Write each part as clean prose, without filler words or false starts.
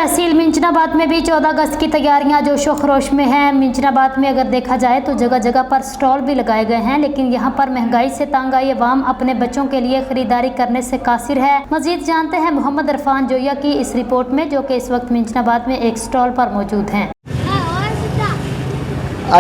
तहसील मिंचनाबाद में भी 14 अगस्त की तैयारियां जोशो खरोश में हैं। मिंचनाबाद में अगर देखा जाए तो जगह जगह पर स्टॉल भी लगाए गए हैं, लेकिन यहां पर महंगाई से तंग आई अवाम अपने बच्चों के लिए खरीदारी करने से कासिर है। मजीद जानते हैं मोहम्मद इरफान जोया की इस रिपोर्ट में, जो कि इस वक्त मिंचनाबाद में एक स्टॉल पर मौजूद हैं।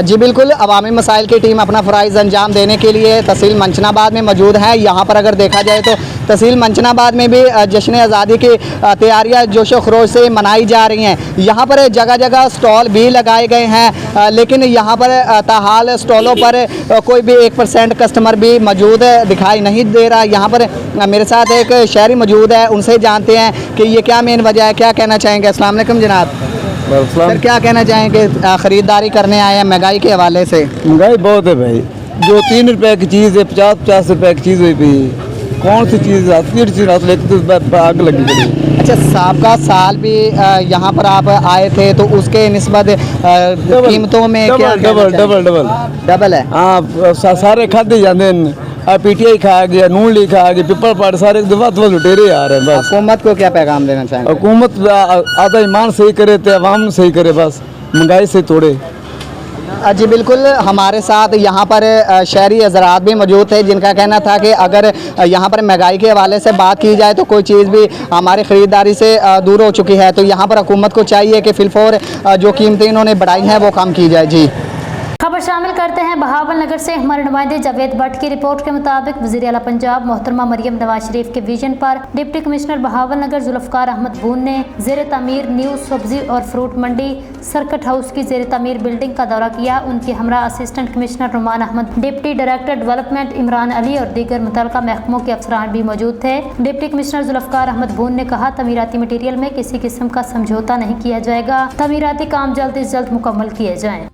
जी बिल्कुल, अवामी मसाइल की टीम अपना फ़राइज़ अंजाम देने के लिए तहसील मंचनाबाद में मौजूद है। यहाँ पर अगर देखा जाए तो तहसील मंचनाबाद में भी जश्न आज़ादी की तैयारियाँ जोशो खरोश से मनाई जा रही हैं। यहाँ पर जगह जगह स्टॉल भी लगाए गए हैं, लेकिन यहाँ पर ताहाल स्टॉलों पर कोई भी 1% कस्टमर भी मौजूद दिखाई नहीं दे रहा। यहाँ पर मेरे साथ एक शहरी मौजूद है, उनसे जानते हैं कि ये क्या मेन वजह है, क्या कहना चाहेंगे। अस्सलाम वालेकुम जनाब। सर क्या कहना चाहेंगे, ख़रीदारी करने आए हैं महंगाई के हवाले से? महंगाई बहुत है भाई, जो 3 रुपए की चीज़ है 50-50 रुपए की चीज़ हुई भी, कौन सी चीज़ आती चीज़ लेकिन तो आग लगी पड़ी। अच्छा, साबका साल भी यहाँ पर आप आए थे तो उसके निस्बत कीमतों में क्या डबल है? हाँ, सारे खाते जाते हैं। PTI खा गया, नून ली खा गया, पिपल पार्ट, सारे लुटेरे आ रहे हैं। बस हुकूमत को क्या पैगाम देना चाहेंगे? हुकूमत आधा ईमान सही करे तो अवाम सही करे, बस महंगाई से तोड़े। जी बिल्कुल, हमारे साथ यहाँ पर शहरी हज़रात भी मौजूद थे, जिनका कहना था कि अगर यहाँ पर महंगाई के हवाले से बात की जाए तो कोई चीज़ भी हमारी ख़रीदारी से दूर हो चुकी है। तो यहाँ पर हुकूमत को चाहिए कि फिलफौर जो कीमतें इन्होंने बढ़ाई हैं वो कम की जाए। जी खबर शामिल करते हैं बहावल नगर से। हमारे नुमाइंदे जावेद भट्ट की रिपोर्ट के मुताबिक वज़ीर आला पंजाब मोहतरमा मरियम नवाज शरीफ के विजन पर डिप्टी कमिश्नर बहावल नगर जुल्फ़कार अहमद बून ने ज़ेर तामीर न्यू सब्जी और फ्रूट मंडी सर्किट हाउस की ज़ेर तामीर बिल्डिंग का दौरा किया। उनके हमरा assistant commissioner Ruman Ahmed, deputy director development Imran Ali और दीगर मुतल्लिका महकमों के अफसरान भी मौजूद थे। डिप्टी कमिश्नर जुल्फ़कार अहमद बून ने कहा, तमीराती मटीरियल में किसी किस्म का समझौता नहीं किया जाएगा, तमीराती काम जल्द से जल्द मुकम्मल किए जाएँ।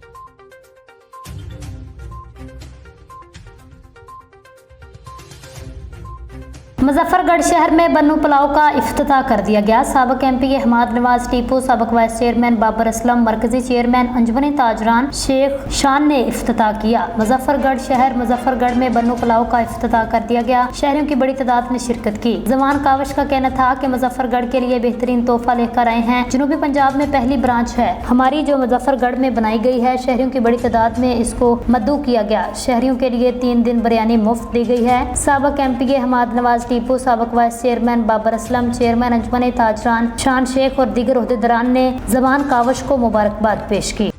मुजफ्फरगढ़ शहर में बन्नू पुलाव का इफ्तिताह कर दिया गया। साबिक MP हमाद नवाज टीपू, साबिक वाइस चेयरमैन बाबर असलम, मरकजी चेयरमैन अंजुमन ताजरान शेख शान ने इफ्तिताह किया। मुजफ्फरगढ़ शहर मुजफ्फरगढ़ में बन्नू पुलाव का इफ्तिताह कर दिया गया। शहरियों की बड़ी तादाद ने शिरकत की। जमान कावश का कहना था कि मुजफ्फरगढ़ के लिए बेहतरीन तोहफा लेकर आए हैं। जनूबी पंजाब में पहली ब्रांच है हमारी जो मुजफ्फरगढ़ में बनाई गई है। शहरियों की बड़ी तादाद में इसको मद्दू किया गया। शहरियों के लिए 3 दिन बिरयानी मुफ्त दी गई है। साबिक MP हमाद नवाज टीपू, साबिक vice chairman Babar Aslam, chairman Anjuman Tajiran Shan Sheikh और दीगर ओहदेदारान ने जमान कावश को मुबारकबाद पेश की।